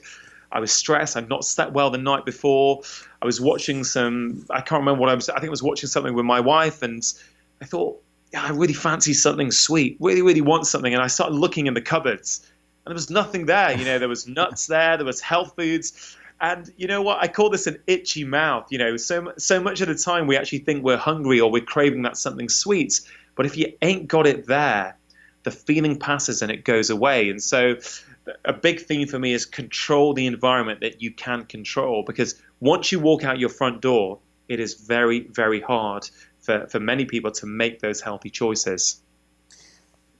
I was stressed, I'd not slept well the night before, I was watching I can't remember what I think I was watching something with my wife, and I thought, yeah, I really fancy something sweet, really, really want something. And I started looking in the cupboards and there was nothing there. There was nuts there was health foods. And you know what? I call this an itchy mouth. So much of the time we actually think we're hungry or we're craving that something sweet. But if you ain't got it there, the feeling passes and it goes away. And so a big theme for me is control the environment that you can control, because once you walk out your front door, it is very, very hard for many people to make those healthy choices.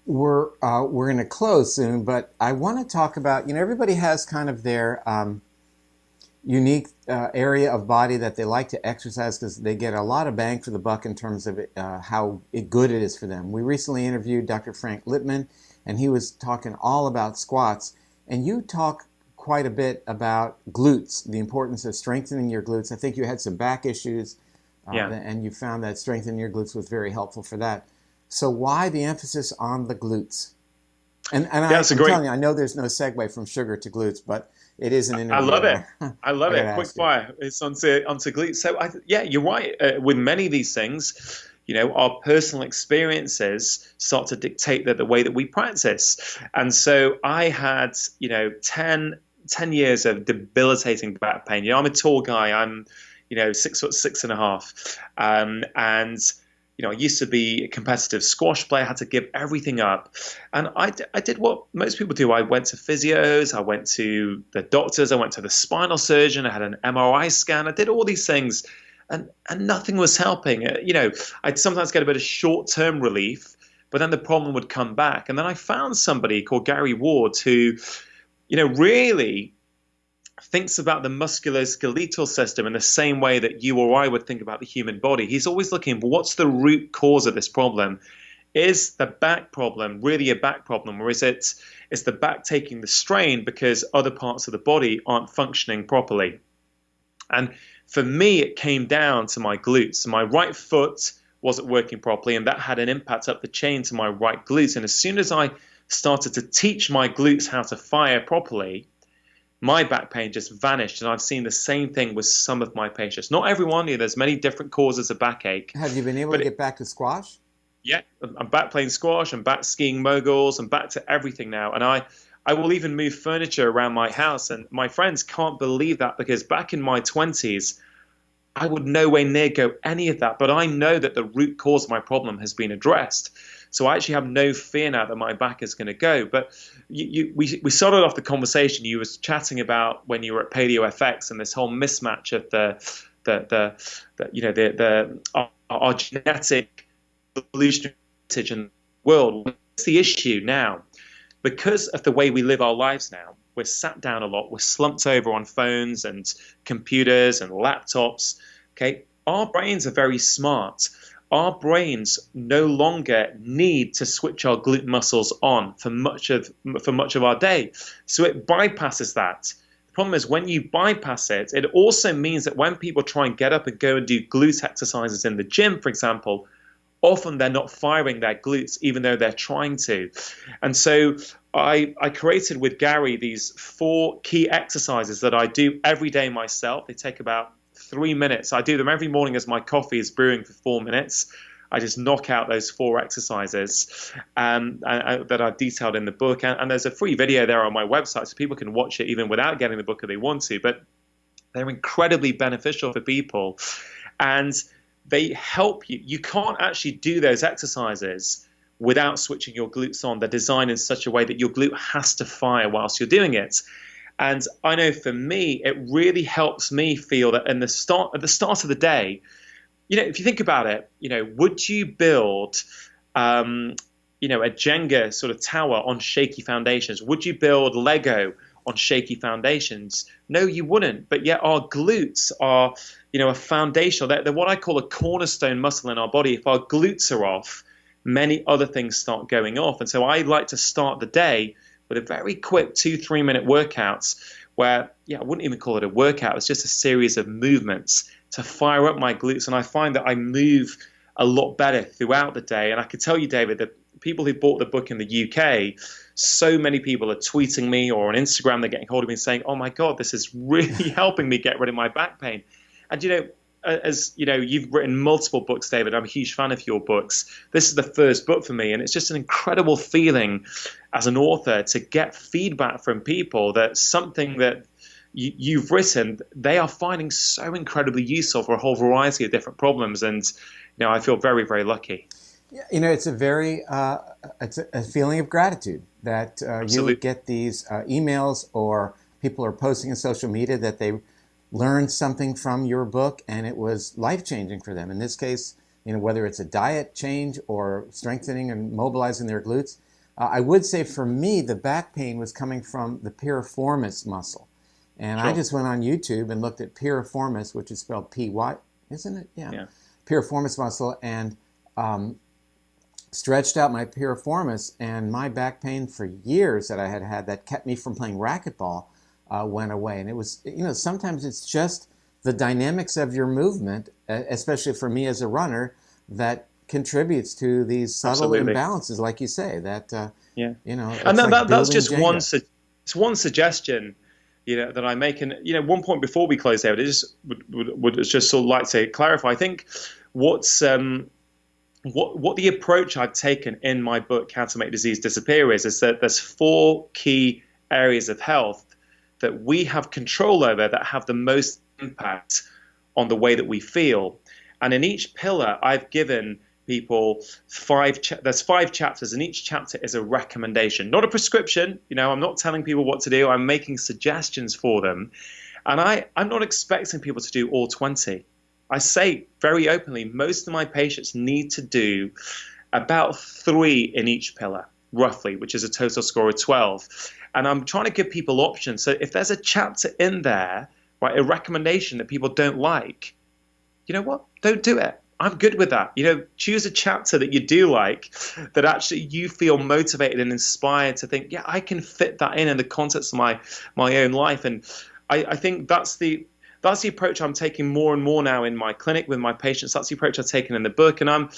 We're going to close soon, but I want to talk about, everybody has kind of their unique area of body that they like to exercise because they get a lot of bang for the buck in terms of how good it is for them. We recently interviewed Dr. Frank Littman, and he was talking all about squats, and you talk quite a bit about glutes, the importance of strengthening your glutes. I think you had some back issues. Yeah. And you found that strengthening your glutes was very helpful for that. So why the emphasis on the glutes? And Yeah, that's a I'm great. telling you, I know there's no segue from sugar to glutes, but it is an I interview, love and it. I I love got to it. Quick ask you. fire. It's onto glutes. So yeah, you're right. With many of these things, our personal experiences start to dictate the way that we practice. And so I had, 10 years of debilitating back pain. I'm a tall guy. I'm, 6'6.5", and I used to be a competitive squash player. I had to give everything up, and I did what most people do. I went to physios, I went to the doctors, I went to the spinal surgeon, I had an MRI scan, I did all these things, and nothing was helping. I'd sometimes get a bit of short-term relief, but then the problem would come back. And then I found somebody called Gary Ward who, really thinks about the musculoskeletal system in the same way that you or I would think about the human body. He's always looking for what's the root cause of this problem. Is the back problem really a back problem, or is it's the back taking the strain because other parts of the body aren't functioning properly? And for me, it came down to my glutes. My right foot wasn't working properly, and that had an impact up the chain to my right glute. And as soon as I started to teach my glutes how to fire properly, my back pain just vanished. And I've seen the same thing with some of my patients. Not everyone, there's many different causes of backache. Have you been able to get back to squash? Yeah, I'm back playing squash, I'm back skiing moguls, I'm back to everything now. And I will even move furniture around my house. And my friends can't believe that, because back in my 20s, I would nowhere near go any of that. But I know that the root cause of my problem has been addressed. So I actually have no fear now that my back is going to go. But we started off the conversation. You were chatting about when you were at Paleo FX and this whole mismatch of our genetic evolutionary advantage in the world. What's the issue now? Because of the way we live our lives now, we're sat down a lot. We're slumped over on phones and computers and laptops. Okay, our brains are very smart. Our brains no longer need to switch our glute muscles on for much of our day. So it bypasses that. The problem is when you bypass it, it also means that when people try and get up and go and do glute exercises in the gym, for example, often they're not firing their glutes even though they're trying to. And so I created with Gary these 4 key exercises that I do every day myself. They take about 3 minutes. I do them every morning as my coffee is brewing for 4 minutes. I just knock out those 4 exercises that I've detailed in the book. And there's a free video there on my website, so people can watch it even without getting the book if they want to. But they're incredibly beneficial for people. And they help you. You can't actually do those exercises without switching your glutes on. They're designed in such a way that your glute has to fire whilst you're doing it. And I know for me, it really helps me feel that at the start of the day, if you think about it, would you build, a Jenga sort of tower on shaky foundations? Would you build Lego on shaky foundations? No, you wouldn't. But yet our glutes are, a foundational. They're what I call a cornerstone muscle in our body. If our glutes are off, many other things start going off. And so I like to start the day with a very quick 2-3 minute workouts where, I wouldn't even call it a workout. It's just a series of movements to fire up my glutes. And I find that I move a lot better throughout the day. And I can tell you, David, that people who bought the book in the UK, so many people are tweeting me or on Instagram, they're getting hold of me and saying, oh my God, this is really helping me get rid of my back pain. And, as you've written multiple books, David, I'm a huge fan of your books. This is the first book for me, and it's just an incredible feeling as an author to get feedback from people that something that you've written, they are finding so incredibly useful for a whole variety of different problems. And, I feel very, very lucky. Yeah, it's it's a feeling of gratitude that you would get these emails, or people are posting on social media that they learned something from your book and it was life-changing for them. In this case, whether it's a diet change or strengthening and mobilizing their glutes. I would say for me, the back pain was coming from the piriformis muscle. And Sure. I just went on YouTube and looked at piriformis, which is spelled P-Y, isn't it? Yeah. Piriformis muscle, and stretched out my piriformis, and my back pain for years that I had that kept me from playing racquetball went away. And it was, sometimes it's just the dynamics of your movement, especially for me as a runner, that contributes to these subtle Absolutely. imbalances, like you say, that, Yeah. it's like That's building just one, Jenga. it's one suggestion, that I make. And, one point before we close out, I just would just sort of like to clarify. I think what's, what the approach I've taken in my book, How to Make Disease Disappear, is that there's 4 key areas of health that we have control over that have the most impact on the way that we feel. And in each pillar, I've given people there's 5 chapters, and each chapter is a recommendation, not a prescription. I'm not telling people what to do. I'm making suggestions for them. And I'm not expecting people to do all 20. I say very openly, most of my patients need to do about 3 in each pillar, roughly, which is a total score of 12. And I'm trying to give people options. So if there's a chapter in there, right, a recommendation that people don't like, you know what? Don't do it. I'm good with that. Choose a chapter that you do like, that actually you feel motivated and inspired to think, yeah, I can fit that in the context of my own life. And I think that's the approach I'm taking more and more now in my clinic with my patients. That's the approach I've taken in the book, and I'm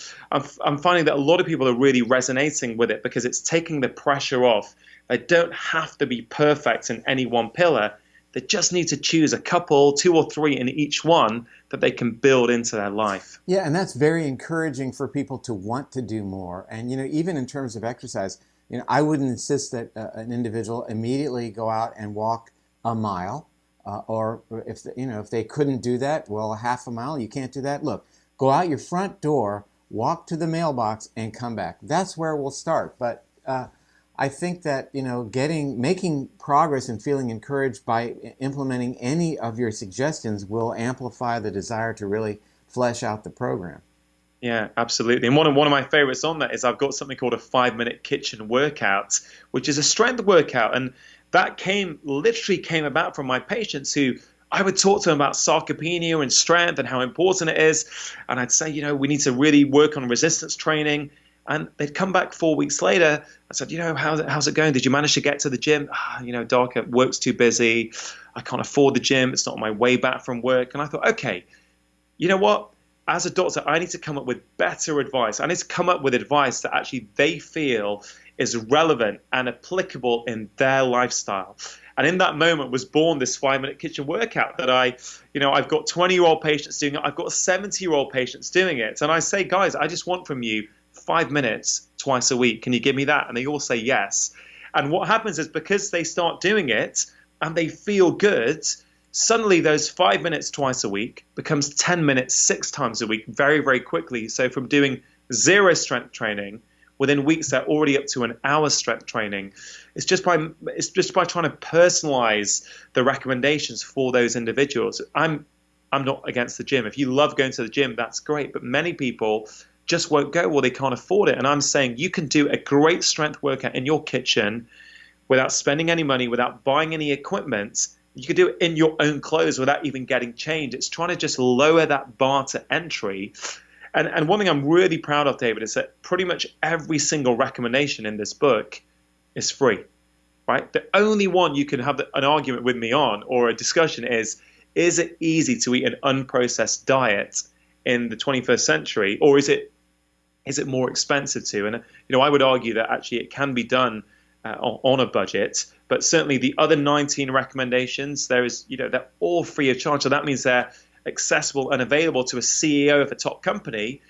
finding that a lot of people are really resonating with it, because it's taking the pressure off. They don't have to be perfect in any one pillar. They just need to choose a couple, 2 or 3 in each one that they can build into their life. Yeah, and that's very encouraging for people to want to do more. And, even in terms of exercise, I wouldn't insist that an individual immediately go out and walk a mile. Or if they couldn't do that, well, a half a mile, you can't do that. Look, go out your front door, walk to the mailbox, and come back. That's where we'll start. But I think that making progress and feeling encouraged by implementing any of your suggestions will amplify the desire to really flesh out the program. Yeah, absolutely. And one of my favorites on that is I've got something called a 5-minute kitchen workout, which is a strength workout. And that literally came about from my patients, who I would talk to them about sarcopenia and strength and how important it is. And I'd say, we need to really work on resistance training. And they'd come back 4 weeks later. I said, how's it going? Did you manage to get to the gym? Doc, work's too busy. I can't afford the gym. It's not on my way back from work. And I thought, okay, you know what? As a doctor, I need to come up with better advice. I need to come up with advice that actually they feel is relevant and applicable in their lifestyle. And in that moment was born this 5-minute kitchen workout that I've got 20-year-old patients doing it. I've got 70-year-old patients doing it. And I say, guys, I just want from you 5 minutes twice a week. Can you give me that? And they all say yes. And what happens is, because they start doing it and they feel good, suddenly those 5 minutes twice a week becomes 10 minutes 6 times a week very, very quickly. So from doing 0 strength training, within weeks they're already up to an hour strength training. It's just by trying to personalize the recommendations for those individuals. I'm not against the gym. If you love going to the gym, that's great. But many people just won't go, or they can't afford it. And I'm saying you can do a great strength workout in your kitchen without spending any money, without buying any equipment. You can do it in your own clothes without even getting changed. It's trying to just lower that bar to entry. And one thing I'm really proud of, David, is that pretty much every single recommendation in this book is free, right? The only one you can have an argument with me on, or a discussion, is it easy to eat an unprocessed diet in the 21st century, or is it more expensive to? And I would argue that actually it can be done on a budget. But certainly the other 19 recommendations, they're all free of charge. So that means they're accessible and available to a CEO of a top company,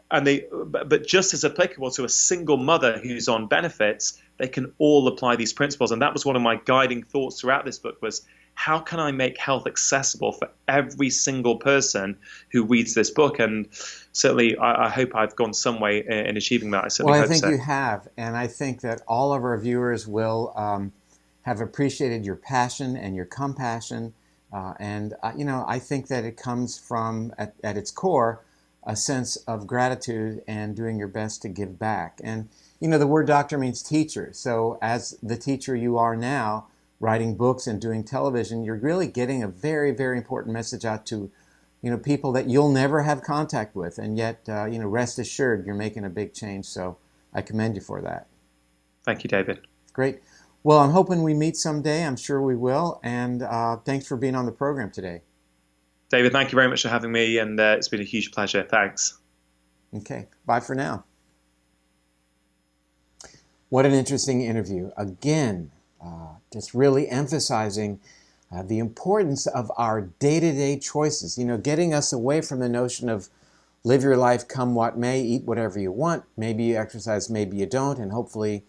but just as applicable to a single mother who's on benefits. They can all apply these principles. And that was one of my guiding thoughts throughout this book, was how can I make health accessible for every single person who reads this book? And certainly I hope I've gone some way in achieving that. I think you have. And I think that all of our viewers will have appreciated your passion and your compassion. I think that it comes from, at its core, a sense of gratitude and doing your best to give back. And, the word doctor means teacher. So as the teacher you are now, writing books and doing television, you're really getting a very, very important message out to, people that you'll never have contact with. And yet, rest assured, you're making a big change. So I commend you for that. Thank you, David. Great. Well, I'm hoping we meet someday. I'm sure we will. And thanks for being on the program today. David, thank you very much for having me, and it's been a huge pleasure. Thanks. Okay, bye for now. What an interesting interview. Again, just really emphasizing the importance of our day-to-day choices, getting us away from the notion of live your life come what may, eat whatever you want, maybe you exercise, maybe you don't, and hopefully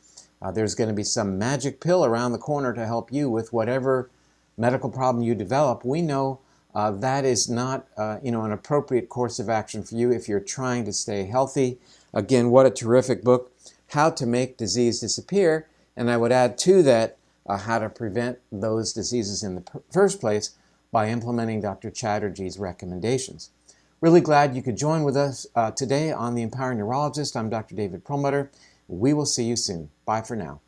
there's going to be some magic pill around the corner to help you with whatever medical problem you develop. We know that is not an appropriate course of action for you if you're trying to stay healthy. Again, what a terrific book, How to Make Disease Disappear, and I would add to that how to prevent those diseases in the first place by implementing Dr. Chatterjee's recommendations. Really glad you could join with us today on The Empowering Neurologist. I'm Dr. David Perlmutter. We will see you soon. Bye for now.